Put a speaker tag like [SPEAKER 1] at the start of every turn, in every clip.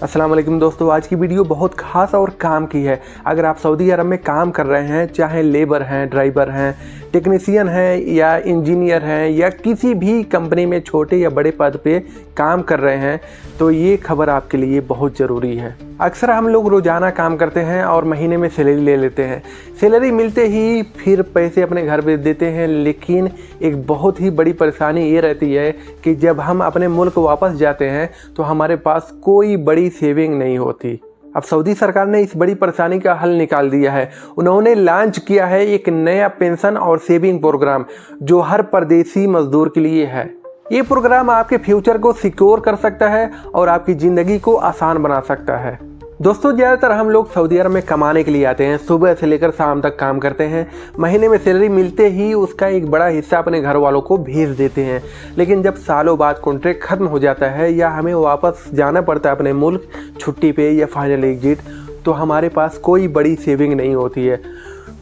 [SPEAKER 1] अस्सलाम वालेकुम दोस्तों, आज की वीडियो बहुत खास और काम की है। अगर आप सऊदी अरब में काम कर रहे हैं, चाहे लेबर हैं, ड्राइवर हैं, टेक्नीशियन हैं या इंजीनियर हैं या किसी भी कंपनी में छोटे या बड़े पद पे काम कर रहे हैं, तो ये खबर आपके लिए बहुत ज़रूरी है। अक्सर हम लोग रोज़ाना काम करते हैं और महीने में सैलरी ले लेते हैं। सैलरी मिलते ही फिर पैसे अपने घर भेज देते हैं, लेकिन एक बहुत ही बड़ी परेशानी ये रहती है कि जब हम अपने मुल्क वापस जाते हैं तो हमारे पास कोई बड़ी सेविंग नहीं होती। अब सऊदी सरकार ने इस बड़ी परेशानी का हल निकाल दिया है। उन्होंने लॉन्च किया है एक नया पेंशन और सेविंग प्रोग्राम जो हर परदेसी मजदूर के लिए है। ये प्रोग्राम आपके फ्यूचर को सिक्योर कर सकता है और आपकी ज़िंदगी को आसान बना सकता है। दोस्तों, ज़्यादातर हम लोग सऊदी अरब में कमाने के लिए आते हैं, सुबह से लेकर शाम तक काम करते हैं। महीने में सैलरी मिलते ही उसका एक बड़ा हिस्सा अपने घर वालों को भेज देते हैं। लेकिन जब सालों बाद कॉन्ट्रैक्ट ख़त्म हो जाता है या हमें वापस जाना पड़ता है अपने मुल्क छुट्टी पे या फाइनल एग्जिट, तो हमारे पास कोई बड़ी सेविंग नहीं होती है।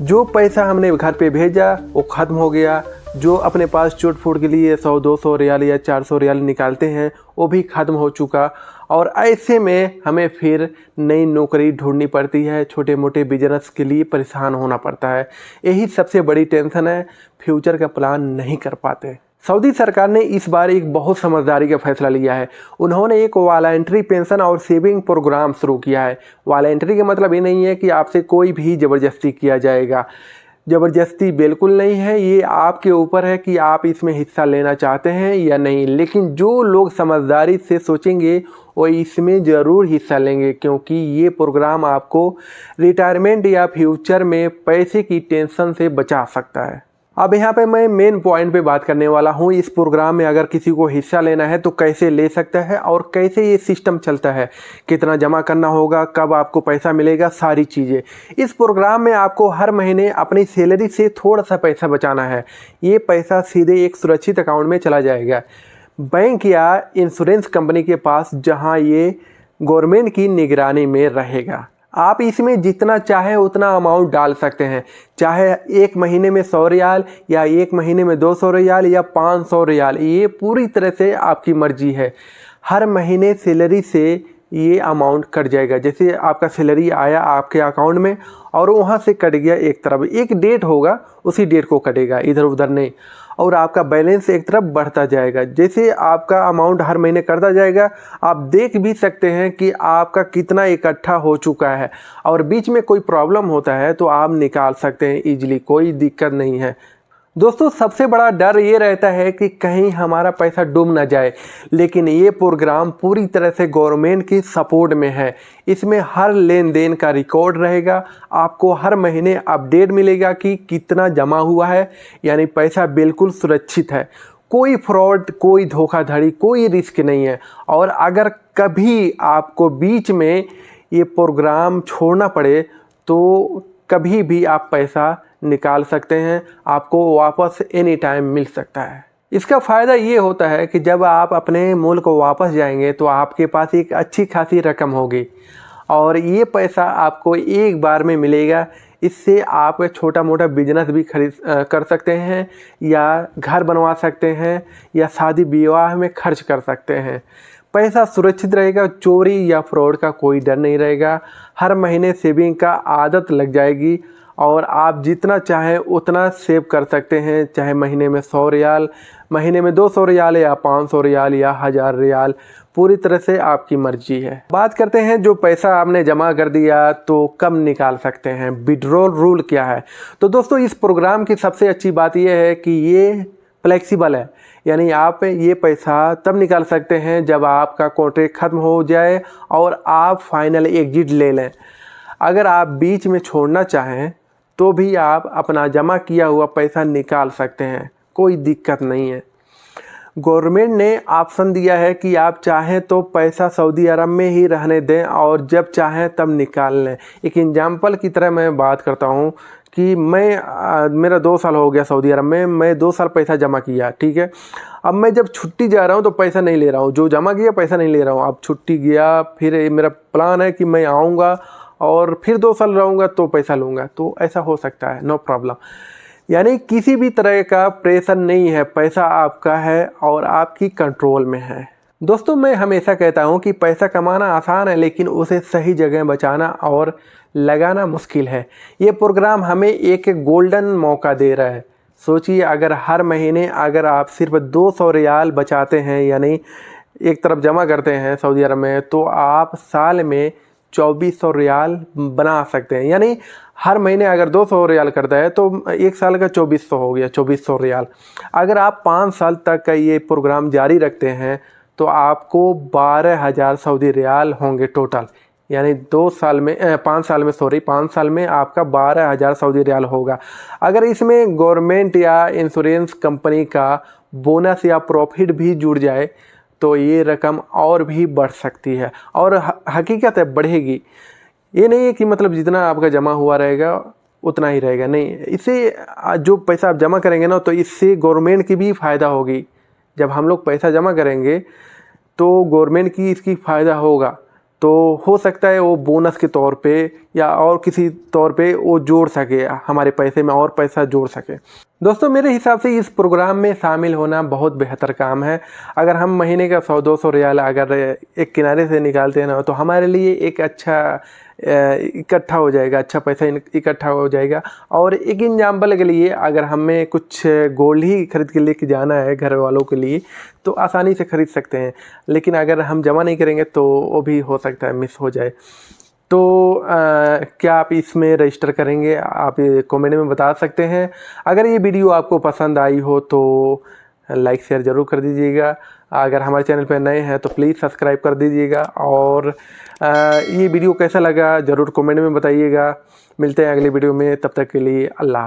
[SPEAKER 1] जो पैसा हमने घर पे भेजा वो ख़त्म हो गया। जो अपने पास चोट फूट के लिए 100-200 रियाल या 400 रियाल निकालते हैं वो भी ख़त्म हो चुका। और ऐसे में हमें फिर नई नौकरी ढूंढनी पड़ती है, छोटे मोटे बिजनेस के लिए परेशान होना पड़ता है। यही सबसे बड़ी टेंशन है, फ्यूचर का प्लान नहीं कर पाते। सऊदी सरकार ने इस बार एक बहुत समझदारी का फैसला लिया है। उन्होंने एक वॉलंटरी पेंशन और सेविंग प्रोग्राम शुरू किया है। वॉलंटरी का मतलब ये नहीं है कि आपसे कोई भी ज़बरदस्ती किया जाएगा। ज़बरदस्ती बिल्कुल नहीं है, ये आपके ऊपर है कि आप इसमें हिस्सा लेना चाहते हैं या नहीं। लेकिन जो लोग समझदारी से सोचेंगे वो इसमें ज़रूर हिस्सा लेंगे, क्योंकि ये प्रोग्राम आपको रिटायरमेंट या फ्यूचर में पैसे की टेंशन से बचा सकता है। अब यहाँ पे मैं मेन पॉइंट पे बात करने वाला हूँ। इस प्रोग्राम में अगर किसी को हिस्सा लेना है तो कैसे ले सकता है और कैसे ये सिस्टम चलता है, कितना जमा करना होगा, कब आपको पैसा मिलेगा, सारी चीज़ें। इस प्रोग्राम में आपको हर महीने अपनी सैलरी से थोड़ा सा पैसा बचाना है। ये पैसा सीधे एक सुरक्षित अकाउंट में चला जाएगा, बैंक या इंश्योरेंस कंपनी के पास, जहाँ ये गवर्नमेंट की निगरानी में रहेगा। आप इसमें जितना चाहे उतना अमाउंट डाल सकते हैं, चाहे एक महीने में 100 रियाल या एक महीने में 200 रियाल या 500 रियाल, ये पूरी तरह से आपकी मर्जी है। हर महीने सैलरी से ये अमाउंट कट जाएगा। जैसे आपका सैलरी आया आपके अकाउंट में और वहाँ से कट गया एक तरफ, एक डेट होगा उसी डेट को कटेगा, इधर उधर नहीं। और आपका बैलेंस एक तरफ बढ़ता जाएगा। जैसे आपका अमाउंट हर महीने करता जाएगा, आप देख भी सकते हैं कि आपका कितना इकट्ठा हो चुका है। और बीच में कोई प्रॉब्लम होता है तो आप निकाल सकते हैं ईजिली, कोई दिक्कत नहीं है। दोस्तों, सबसे बड़ा डर ये रहता है कि कहीं हमारा पैसा डूब ना जाए, लेकिन ये प्रोग्राम पूरी तरह से गवर्नमेंट की सपोर्ट में है। इसमें हर लेन देन का रिकॉर्ड रहेगा, आपको हर महीने अपडेट मिलेगा कि कितना जमा हुआ है, यानी पैसा बिल्कुल सुरक्षित है। कोई फ्रॉड, कोई धोखाधड़ी, कोई रिस्क नहीं है। और अगर कभी आपको बीच में ये प्रोग्राम छोड़ना पड़े तो कभी भी आप पैसा निकाल सकते हैं, आपको वापस एनी टाइम मिल सकता है। इसका फ़ायदा ये होता है कि जब आप अपने मुल्क को वापस जाएंगे तो आपके पास एक अच्छी खासी रकम होगी और ये पैसा आपको एक बार में मिलेगा। इससे आप छोटा मोटा बिजनेस भी कर सकते हैं या घर बनवा सकते हैं या शादी विवाह में खर्च कर सकते हैं। पैसा सुरक्षित रहेगा, चोरी या फ्रॉड का कोई डर नहीं रहेगा। हर महीने सेविंग का आदत लग जाएगी और आप जितना चाहें उतना सेव कर सकते हैं, चाहे महीने में 100 रियाल, महीने में 200 रियाल या 500 रियाल या 1000 रियाल, पूरी तरह से आपकी मर्जी है। बात करते हैं जो पैसा आपने जमा कर दिया तो कब निकाल सकते हैं, विड्रॉल रूल क्या है। तो दोस्तों, इस प्रोग्राम की सबसे अच्छी बात यह है कि ये फ्लेक्सिबल है, यानी आप ये पैसा तब निकाल सकते हैं जब आपका कॉन्ट्रैक्ट ख़त्म हो जाए और आप फाइनल एग्जिट ले लें। अगर आप बीच में छोड़ना चाहें तो भी आप अपना जमा किया हुआ पैसा निकाल सकते हैं, कोई दिक्कत नहीं है। गवर्नमेंट ने ऑप्शन दिया है कि आप चाहें तो पैसा सऊदी अरब में ही रहने दें और जब चाहें तब निकाल लें। एक एग्जांपल की तरह मैं बात करता हूं कि मेरा 2 साल हो गया सऊदी अरब में, मैं 2 साल पैसा जमा किया, ठीक है। अब मैं जब छुट्टी जा रहा हूं तो पैसा नहीं ले रहा हूं, जो जमा किया पैसा नहीं ले रहा हूं। अब छुट्टी गया, फिर मेरा प्लान है कि मैं आऊँगा और फिर 2 साल रहूँगा तो पैसा लूँगा, तो ऐसा हो सकता है, नो प्रॉब्लम। यानी किसी भी तरह का प्रेशर नहीं है, पैसा आपका है और आपकी कंट्रोल में है। दोस्तों, मैं हमेशा कहता हूँ कि पैसा कमाना आसान है, लेकिन उसे सही जगह बचाना और लगाना मुश्किल है। ये प्रोग्राम हमें एक गोल्डन मौका दे रहा है। सोचिए, अगर हर महीने अगर आप सिर्फ 200 रियाल बचाते हैं, यानी एक तरफ जमा करते हैं सऊदी अरब में, तो आप साल में 2400 रियाल बना सकते हैं। यानी हर महीने अगर 200 रियाल करता है तो एक साल का 2400 हो गया, 2400 रियाल। अगर आप 5 साल तक का ये प्रोग्राम जारी रखते हैं तो आपको 12,000 सऊदी रियाल होंगे टोटल। यानी 5 साल में आपका 12,000 सऊदी रियाल होगा। अगर इसमें गवर्नमेंट या इंश्योरेंस कंपनी का बोनस या प्रॉफिट भी जुड़ जाए तो ये रकम और भी बढ़ सकती है, और हकीकत है बढ़ेगी। ये नहीं है कि मतलब जितना आपका जमा हुआ रहेगा उतना ही रहेगा, नहीं। इससे जो पैसा आप जमा करेंगे ना, तो इससे गवर्नमेंट की भी फ़ायदा होगी। जब हम लोग पैसा जमा करेंगे तो गवर्नमेंट की इसकी फ़ायदा होगा, तो हो सकता है वो बोनस के तौर पे या और किसी तौर पे वो जोड़ सके, हमारे पैसे में और पैसा जोड़ सके। दोस्तों, मेरे हिसाब से इस प्रोग्राम में शामिल होना बहुत बेहतर काम है। अगर हम महीने का 100-200 रियाल अगर एक किनारे से निकालते हैं ना, तो हमारे लिए एक अच्छा इकट्ठा हो जाएगा, अच्छा पैसा इकट्ठा हो जाएगा। और एक एग्जाम्पल के लिए, अगर हमें कुछ गोल्ड ही खरीद के लेके जाना है घर वालों के लिए, तो आसानी से खरीद सकते हैं। लेकिन अगर हम जमा नहीं करेंगे तो वो भी हो सकता है मिस हो जाए। तो क्या आप इसमें रजिस्टर करेंगे? आप कमेंट में बता सकते हैं। अगर ये वीडियो आपको पसंद आई हो तो लाइक शेयर ज़रूर कर दीजिएगा। अगर हमारे चैनल पर नए हैं तो प्लीज़ सब्सक्राइब कर दीजिएगा। और ये वीडियो कैसा लगा ज़रूर कमेंट में बताइएगा। मिलते हैं अगले वीडियो में, तब तक के लिए अल्लाह।